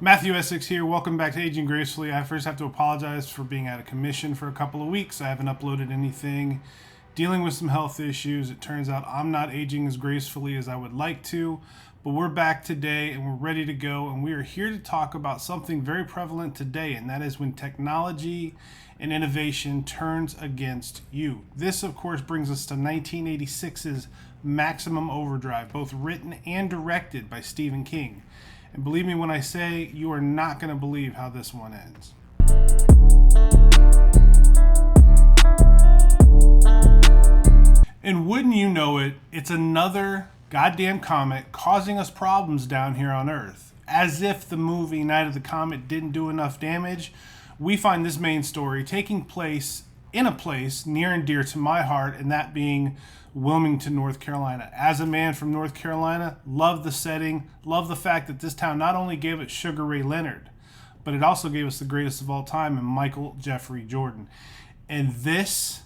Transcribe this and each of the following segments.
Matthew Essex here. Welcome back to Aging Gracefully. I first have to apologize for being out of commission for a couple of weeks. I haven't uploaded anything. Dealing with some health issues. It turns out I'm not aging as gracefully as I would like to, but we're back today and we're ready to go, and we are here to talk about something very prevalent today, and that is when technology and innovation turns against you. This, of course, brings us to 1986's Maximum Overdrive, both written and directed by Stephen King. And believe me when I say, you are not going to believe how this one ends. And wouldn't you know it, it's another goddamn comet causing us problems down here on Earth. As if the movie Night of the Comet didn't do enough damage, we find this main story taking place in a place near and dear to my heart, and that being Wilmington, North Carolina. As a man from North Carolina, love the setting, love the fact that this town not only gave us Sugar Ray Leonard, but it also gave us the greatest of all time in Michael Jeffrey Jordan. And this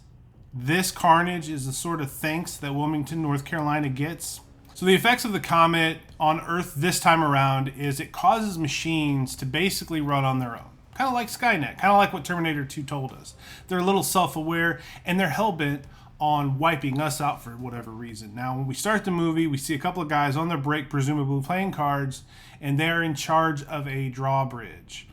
carnage is the sort of thanks that Wilmington, North Carolina gets. So the effects of the comet on Earth this time around is it causes machines to basically run on their own. Kind of like Skynet, kind of like what Terminator 2 told us. They're a little self-aware, and they're hell-bent on wiping us out for whatever reason. Now, when we start the movie, we see a couple of guys on their break, presumably playing cards, and they're in charge of a drawbridge.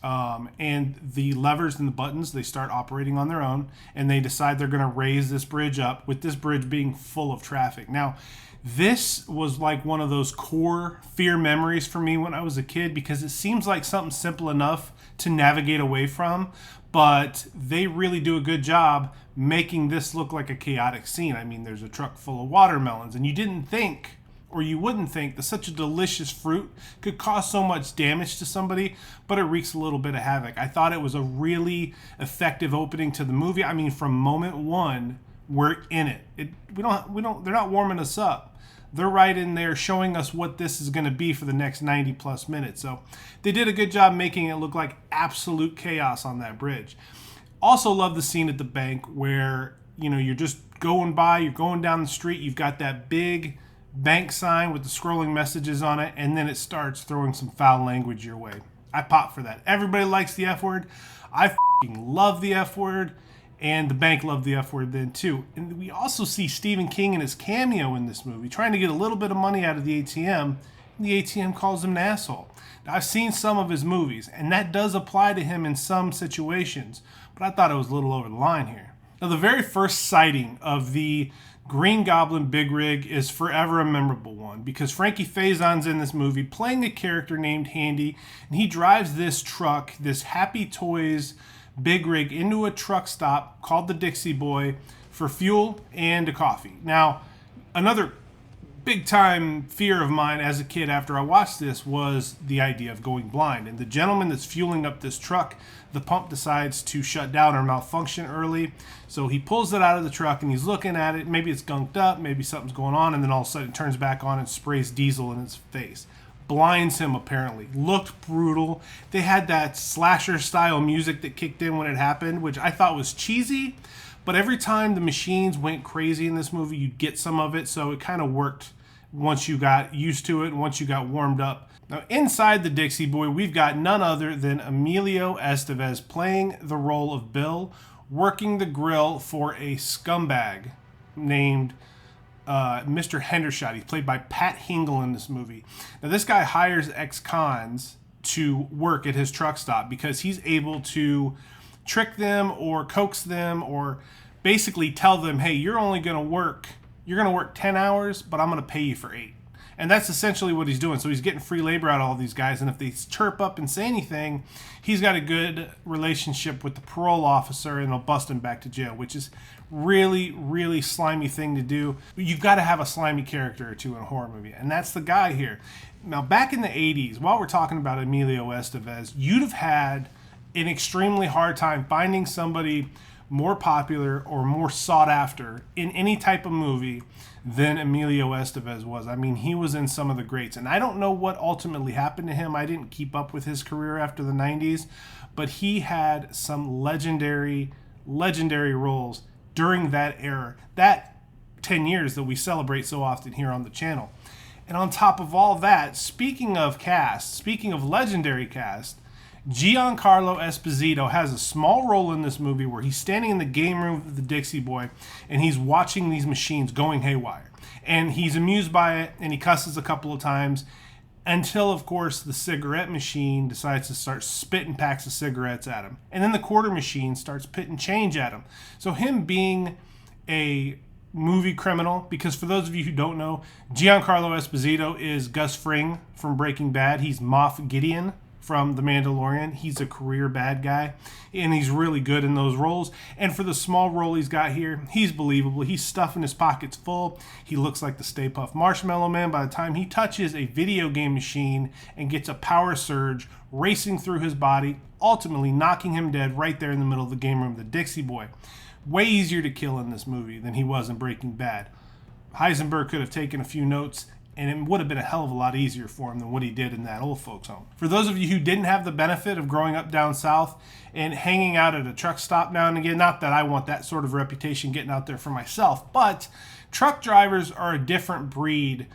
And the levers and the buttons, they start operating on their own, and they decide they're going to raise this bridge up, with this bridge being full of traffic. Now, this was like one of those core fear memories for me when I was a kid, because it seems like something simple enough to navigate away from, but they really do a good job making this look like a chaotic scene. I mean, there's a truck full of watermelons, and you didn't think, or you wouldn't think, that such a delicious fruit could cause so much damage to somebody, but it wreaks a little bit of havoc. I thought it was a really effective opening to the movie. I mean, from moment one, we're in it. They're not warming us up. They're right in there showing us what this is going to be for the next 90 plus minutes. So they did a good job making it look like absolute chaos on that bridge. Also love the scene at the bank where, you're just going by, you're going down the street, you've got that big bank sign with the scrolling messages on it, and then it starts throwing some foul language your way. I pop for that. Everybody likes the F word. I f***ing love the F word. And the bank loved the F word then too. And we also see Stephen King in his cameo in this movie, trying to get a little bit of money out of the ATM. And the ATM calls him an asshole. Now, I've seen some of his movies, and that does apply to him in some situations. But I thought it was a little over the line here. Now, the very first sighting of the Green Goblin Big Rig is forever a memorable one, because Frankie Faison's in this movie playing a character named Handy, and he drives this truck, this Happy Toys Big Rig, into a truck stop called the Dixie Boy for fuel and a coffee. Now, another big time fear of mine as a kid after I watched this was the idea of going blind. And the gentleman that's fueling up this truck, the pump decides to shut down or malfunction early. So he pulls it out of the truck and he's looking at it. Maybe it's gunked up, maybe something's going on, and then all of a sudden it turns back on and sprays diesel in his face. Blinds him, apparently. Looked brutal. They had that slasher style music that kicked in when it happened, which I thought was cheesy, but every time the machines went crazy in this movie, you'd get some of it, so it kind of worked once you got used to it, once you got warmed up. Now, inside the Dixie Boy, we've got none other than Emilio Estevez playing the role of Bill, working the grill for a scumbag named Mr. Hendershot. He's played by Pat Hingle in this movie. Now, this guy hires ex-cons to work at his truck stop because he's able to trick them or coax them or basically tell them, hey, you're going to work 10 hours, but I'm going to pay you for 8. And that's essentially what he's doing. So he's getting free labor out of all these guys. And if they chirp up and say anything, he's got a good relationship with the parole officer and they'll bust him back to jail, which is really, really slimy thing to do. You've got to have a slimy character or two in a horror movie. And that's the guy here. Now, back in the 80s, while we're talking about Emilio Estevez, you'd have had an extremely hard time finding somebody more popular or more sought after in any type of movie than Emilio Estevez was. I mean, he was in some of the greats, and I don't know what ultimately happened to him. I didn't keep up with his career after the 90s, but he had some legendary roles during that era, that 10 years that we celebrate so often here on the channel. And on top of all that, speaking of cast, speaking of legendary cast, Giancarlo Esposito has a small role in this movie where he's standing in the game room of the Dixie Boy and he's watching these machines going haywire. And he's amused by it and he cusses a couple of times until, of course, the cigarette machine decides to start spitting packs of cigarettes at him. And then the quarter machine starts spitting change at him. So him being a movie criminal, because for those of you who don't know, Giancarlo Esposito is Gus Fring from Breaking Bad. He's Moff Gideon from The Mandalorian. He's a career bad guy, and he's really good in those roles. And for the small role he's got here, he's believable. He's stuffing his pockets full. He looks like the Stay Puft Marshmallow Man by the time he touches a video game machine and gets a power surge racing through his body, ultimately knocking him dead right there in the middle of the game room, the Dixie Boy. Way easier to kill in this movie than he was in Breaking Bad. Heisenberg could have taken a few notes, and it would have been a hell of a lot easier for him than what he did in that old folks home. For those of you who didn't have the benefit of growing up down south and hanging out at a truck stop now and again, not that I want that sort of reputation getting out there for myself, but truck drivers are a different breed.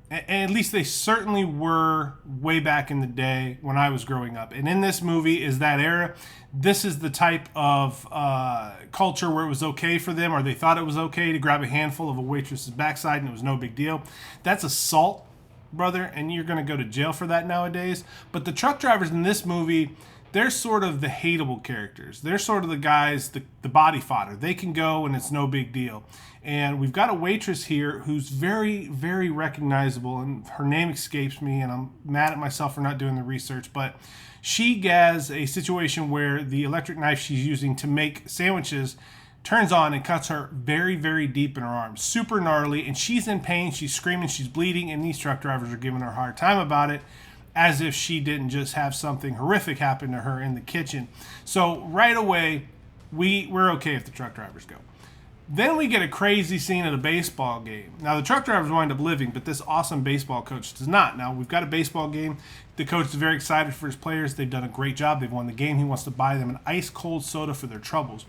At least they certainly were way back in the day when I was growing up. And in this movie is that era. This is the type of culture where it was okay for them, or they thought it was okay to grab a handful of a waitress's backside and it was no big deal. That's assault, brother, and you're going to go to jail for that nowadays. But the truck drivers in this movie, they're sort of the hateable characters. They're sort of the guys, the body fodder. They can go and it's no big deal. And we've got a waitress here who's very, very recognizable, and her name escapes me, and I'm mad at myself for not doing the research, but she has a situation where the electric knife she's using to make sandwiches turns on and cuts her very, very deep in her arm. Super gnarly, and she's in pain, she's screaming, she's bleeding, and these truck drivers are giving her a hard time about it, as if she didn't just have something horrific happen to her in the kitchen. So right away, we're okay if the truck drivers go. Then we get a crazy scene at a baseball game. Now, the truck drivers wind up living, but this awesome baseball coach does not. Now, we've got a baseball game. The coach is very excited for his players. They've done a great job. They've won the game. He wants to buy them an ice-cold soda for their troubles.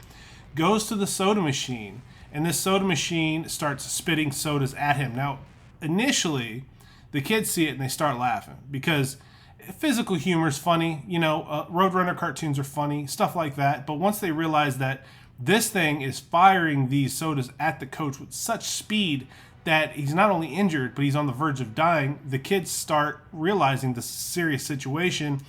Goes to the soda machine, and this soda machine starts spitting sodas at him. Now, initially, the kids see it and they start laughing because physical humor is funny. You know, Roadrunner cartoons are funny, stuff like that. But once they realize that this thing is firing these sodas at the coach with such speed that he's not only injured, but he's on the verge of dying, the kids start realizing the serious situation.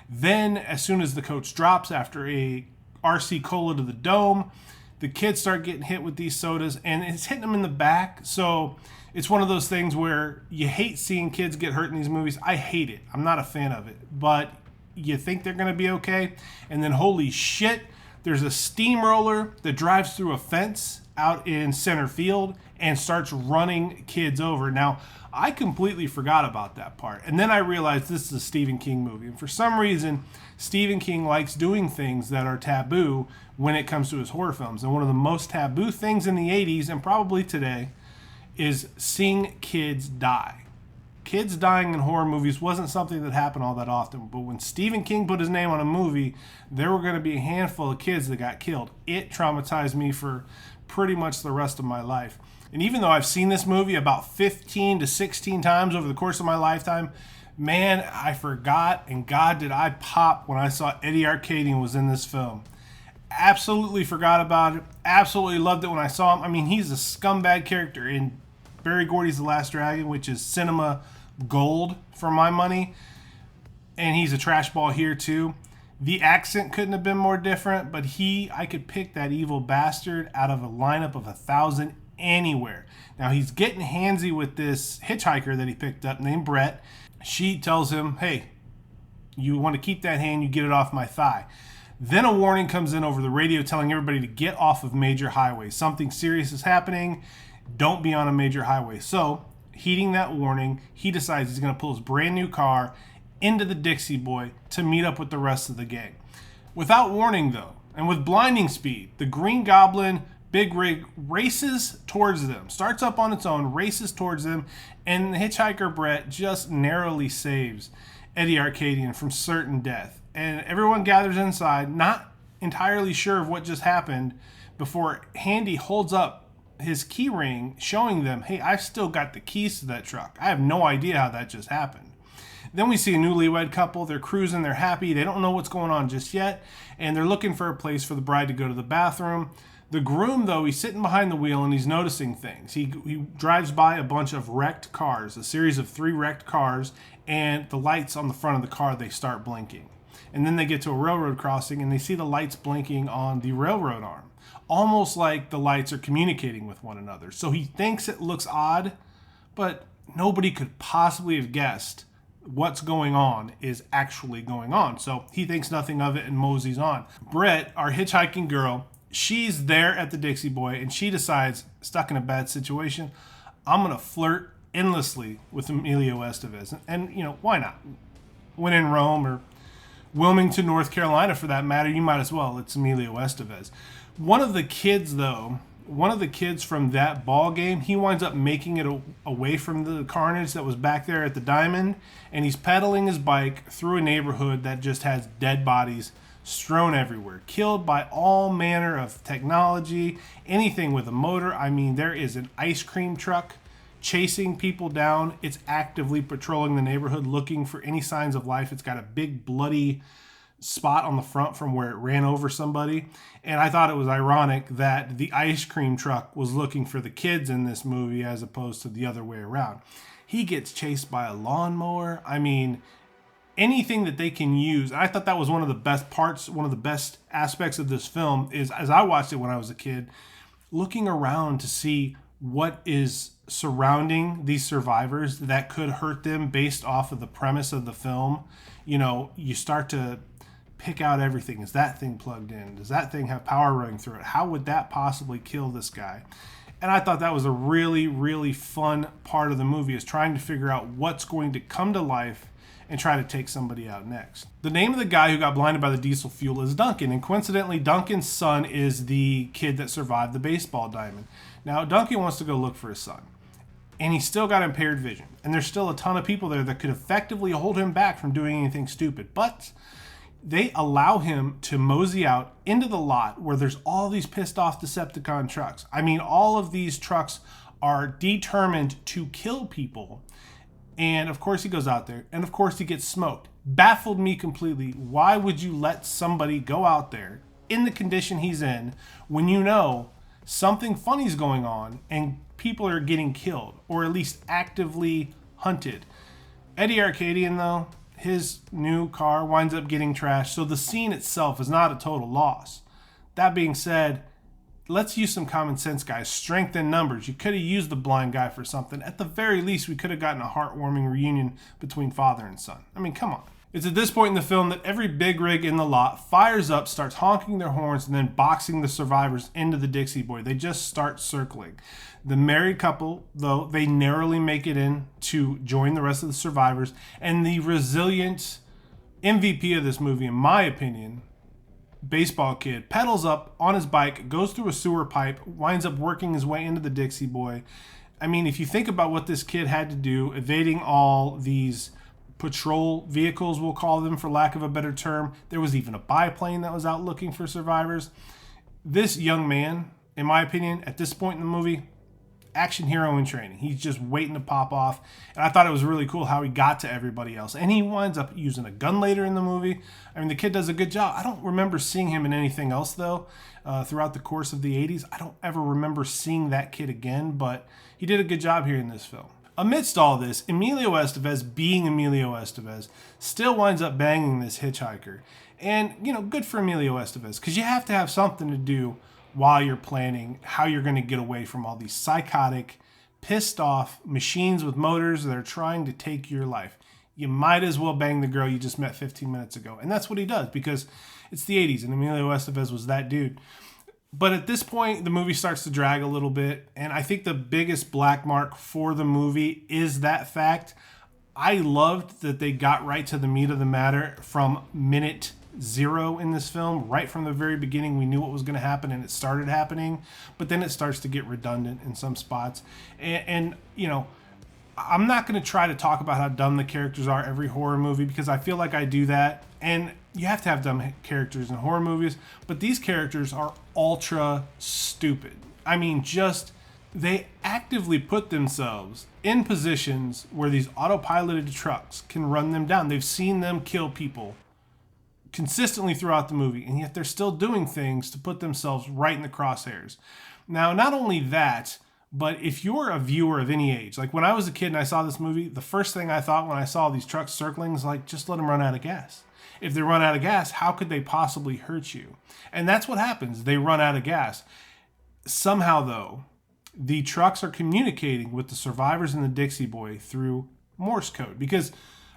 Then, as soon as the coach drops after a RC Cola to the dome, the kids start getting hit with these sodas, and it's hitting them in the back. So it's one of those things where you hate seeing kids get hurt in these movies. I hate it. I'm not a fan of it. But you think they're going to be okay, and then holy shit, there's a steamroller that drives through a fence out in center field and starts running kids over. Now, I completely forgot about that part. And then I realized this is a Stephen King movie. And for some reason, Stephen King likes doing things that are taboo when it comes to his horror films. And one of the most taboo things in the 80s, and probably today, is seeing kids die. Kids dying in horror movies wasn't something that happened all that often. But when Stephen King put his name on a movie, there were going to be a handful of kids that got killed. It traumatized me for pretty much the rest of my life. And even though I've seen this movie about 15 to 16 times over the course of my lifetime, man, I forgot, and God did I pop when I saw Eddie Arcadian was in this film. Absolutely forgot about it. Absolutely loved it when I saw him. I mean, he's a scumbag character in Barry Gordy's The Last Dragon, which is cinema gold for my money. And he's a trash ball here too. The accent couldn't have been more different, but I could pick that evil bastard out of a lineup of 1,000 anywhere. Now he's getting handsy with this hitchhiker that he picked up named Brett. She tells him, hey, you want to keep that hand, you get it off my thigh. Then a warning comes in over the radio telling everybody to get off of major highways. Something serious is happening. Don't be on a major highway. So, heeding that warning, he decides he's going to pull his brand new car into the Dixie Boy to meet up with the rest of the gang. Without warning, though, and with blinding speed, the Green Goblin Big Rig races towards them, starts up on its own, races towards them, and the hitchhiker Brett just narrowly saves Eddie Arcadian from certain death. And everyone gathers inside, not entirely sure of what just happened, before Handy holds up his key ring, showing them, hey, I still got the keys to that truck. I have no idea how that just happened. Then we see a newlywed couple. They're cruising. They're happy. They don't know what's going on just yet. And they're looking for a place for the bride to go to the bathroom. The groom, though, he's sitting behind the wheel and he's noticing things. He drives by a bunch of wrecked cars, a series of 3 wrecked cars, and the lights on the front of the car, they start blinking. And then they get to a railroad crossing and they see the lights blinking on the railroad arm, almost like the lights are communicating with one another. So he thinks it looks odd, but nobody could possibly have guessed what's going on is actually going on. So he thinks nothing of it and moseys on. Britt, our hitchhiking girl, she's there at the Dixie Boy and she decides, stuck in a bad situation, I'm going to flirt endlessly with Emilio Estevez. And, you know, why not? When in Rome or Wilmington, North Carolina, for that matter, you might as well. It's Emilio Estevez. One of the kids from that ball game, he winds up making it away from the carnage that was back there at the Diamond, and he's pedaling his bike through a neighborhood that just has dead bodies strewn everywhere, killed by all manner of technology, anything with a motor. I mean, there is an ice cream truck chasing people down. It's actively patrolling the neighborhood looking for any signs of life. It's got a big bloody spot on the front from where it ran over somebody. And I thought it was ironic that the ice cream truck was looking for the kids in this movie as opposed to the other way around. He gets chased by a lawnmower. I mean, anything that they can use. I thought that was one of the best parts, one of the best aspects of this film is, as I watched it when I was a kid, looking around to see what is surrounding these survivors that could hurt them based off of the premise of the film. You know, you start to pick out everything. Is that thing plugged in? Does that thing have power running through it? How would that possibly kill this guy? And I thought that was a really, really fun part of the movie, is trying to figure out what's going to come to life and try to take somebody out next. The name of the guy who got blinded by the diesel fuel is Duncan, and coincidentally, Duncan's son is the kid that survived the baseball diamond. Now, Duncan wants to go look for his son, and he's still got impaired vision, and there's still a ton of people there that could effectively hold him back from doing anything stupid, but they allow him to mosey out into the lot where there's all these pissed off Decepticon trucks. I mean, all of these trucks are determined to kill people. And of course he goes out there, and of course he gets smoked. Baffled me completely. Why would you let somebody go out there in the condition he's in when you know something funny's going on and people are getting killed, or at least actively hunted? Eddie Arcadian, though, his new car winds up getting trashed, so the scene itself is not a total loss. That being said, let's use some common sense, guys. Strength in numbers. You could have used the blind guy for something. At the very least, we could have gotten a heartwarming reunion between father and son. I mean, come on. It's at this point in the film that every big rig in the lot fires up, starts honking their horns, and then boxing the survivors into the Dixie Boy. They just start circling. The married couple, though, they narrowly make it in to join the rest of the survivors. And the resilient MVP of this movie, in my opinion, baseball kid, pedals up on his bike, goes through a sewer pipe, winds up working his way into the Dixie Boy. I mean, if you think about what this kid had to do, evading all these patrol vehicles, we'll call them for lack of a better term. There was even a biplane that was out looking for survivors. This young man, in my opinion, at this point in the movie, action hero in training. He's just waiting to pop off. And I thought it was really cool how he got to everybody else. And he winds up using a gun later in the movie. I mean, the kid does a good job. I don't remember seeing him in anything else, though, throughout the course of the 80s. I don't ever remember seeing that kid again, but he did a good job here in this film. Amidst all this, Emilio Estevez, being Emilio Estevez, still winds up banging this hitchhiker. And, you know, good for Emilio Estevez, because you have to have something to do while you're planning how you're going to get away from all these psychotic, pissed off machines with motors that are trying to take your life. You might as well bang the girl you just met 15 minutes ago. And that's what he does, because it's the 80s and Emilio Estevez was that dude. But at this point, the movie starts to drag a little bit. And I think the biggest black mark for the movie is that fact. I loved that they got right to the meat of the matter from minute 0 in this film. Right from the very beginning, we knew what was going to happen, and it started happening. But then it starts to get redundant in some spots. And you know, I'm not going to try to talk about how dumb the characters are every horror movie, because I feel like I do that. And you have to have dumb characters in horror movies. But these characters are ultra stupid. I mean, just They actively put themselves in positions where these autopiloted trucks can run them down. They've seen them kill people consistently throughout the movie, and yet they're still doing things to put themselves right in the crosshairs. Now, not only that, but if you're a viewer of any age, like when I was a kid and I saw this movie, the first thing I thought when I saw these trucks circling is like, just let them run out of gas. If they run out of gas, how could they possibly hurt you? And that's what happens. They run out of gas. Somehow, though, the trucks are communicating with the survivors in the Dixie Boy through Morse code, because,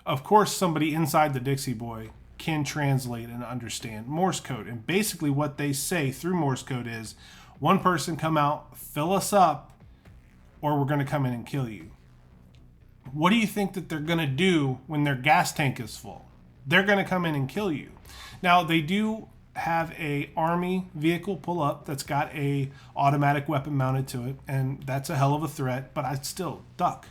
of course, somebody inside the Dixie Boy can translate and understand Morse code. And basically what they say through Morse code is, one person come out, fill us up, or we're going to come in and kill you. What do you think that they're going to do when their gas tank is full? They're going to come in and kill you. Now, they do have a army vehicle pull up that's got a automatic weapon mounted to it, and that's a hell of a threat, but I'd still duck.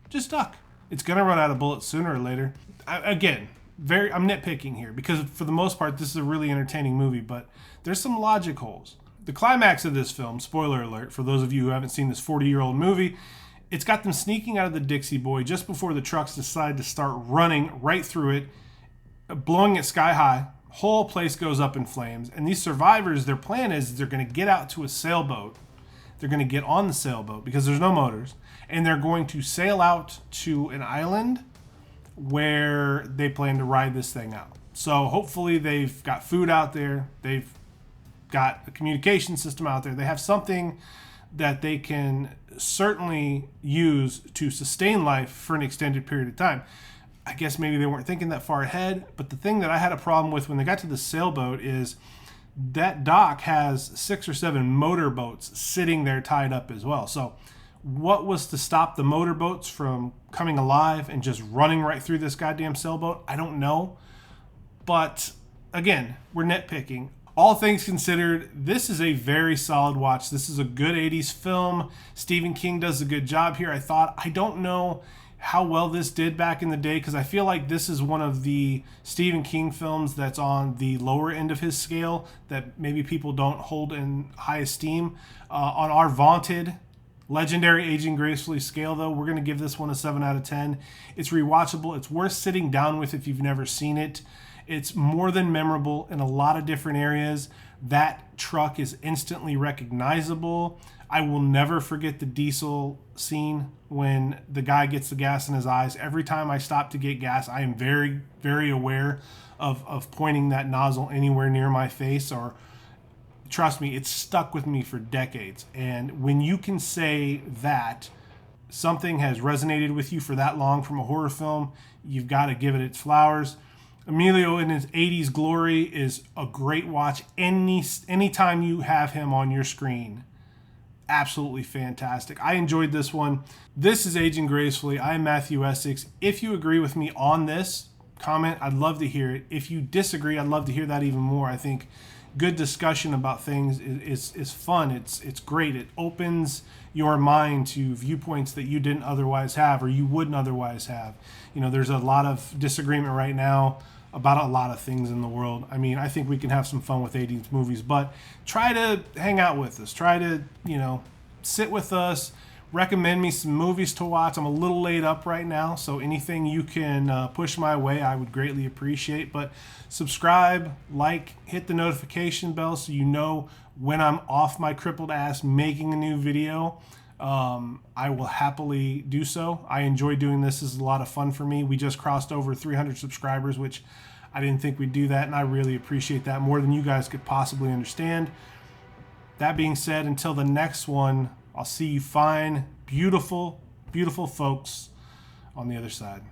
Just duck. It's going to run out of bullets sooner or later. I'm nitpicking here because for the most part, this is a really entertaining movie, but there's some logic holes. The climax of this film, spoiler alert for those of you who haven't seen this 40-year-old movie, it's got them sneaking out of the Dixie Boy just before the trucks decide to start running right through it, blowing it sky high. Whole place goes up in flames, and these survivors, their plan is they're going to get out to a sailboat. They're going to get on the sailboat because there's no motors, and they're going to sail out to an island where they plan to ride this thing out. So hopefully they've got food out there. They've got a communication system out there. They have something that they can certainly use to sustain life for an extended period of time. I guess maybe they weren't thinking that far ahead, but the thing that I had a problem with when they got to the sailboat is that dock has 6 or 7 motorboats sitting there tied up as well. So what was to stop the motorboats from coming alive and just running right through this goddamn sailboat? I don't know. But again, we're nitpicking. All things considered, this is a very solid watch. This is a good 80s film. Stephen King does a good job here, I thought. I don't know how well this did back in the day, because I feel like this is one of the Stephen King films that's on the lower end of his scale that maybe people don't hold in high esteem. On our vaunted legendary Aging Gracefully scale, though, we're going to give this one a 7 out of 10. It's rewatchable. It's worth sitting down with if you've never seen it. It's more than memorable in a lot of different areas. That truck is instantly recognizable. I will never forget the diesel scene when the guy gets the gas in his eyes. Every time I stop to get gas, I am very, very aware of pointing that nozzle anywhere near my face, or trust me, it's stuck with me for decades. And when you can say that something has resonated with you for that long from a horror film, you've got to give it its flowers. Emilio in his 80s glory is a great watch anytime you have him on your screen. Absolutely fantastic. I enjoyed this one. This is Aging Gracefully. I am Matthew Essex. If you agree with me on this, comment. I'd love to hear it. If you disagree, I'd love to hear that even more. I think good discussion about things is fun. It's great. It opens your mind to viewpoints that you didn't otherwise have, or you wouldn't otherwise have. You know, there's a lot of disagreement right now about a lot of things in the world. I mean, I think we can have some fun with 80s movies, but try to hang out with us. Try to, sit with us. Recommend me some movies to watch. I'm a little laid up right now, so anything you can push my way, I would greatly appreciate. But subscribe, like, hit the notification bell so you know when I'm off my crippled ass making a new video. I will happily do so. I enjoy doing this. This is a lot of fun for me. We just crossed over 300 subscribers, which I didn't think we'd do that, and I really appreciate that more than you guys could possibly understand. That being said, until the next one, I'll see you fine, beautiful, beautiful folks on the other side.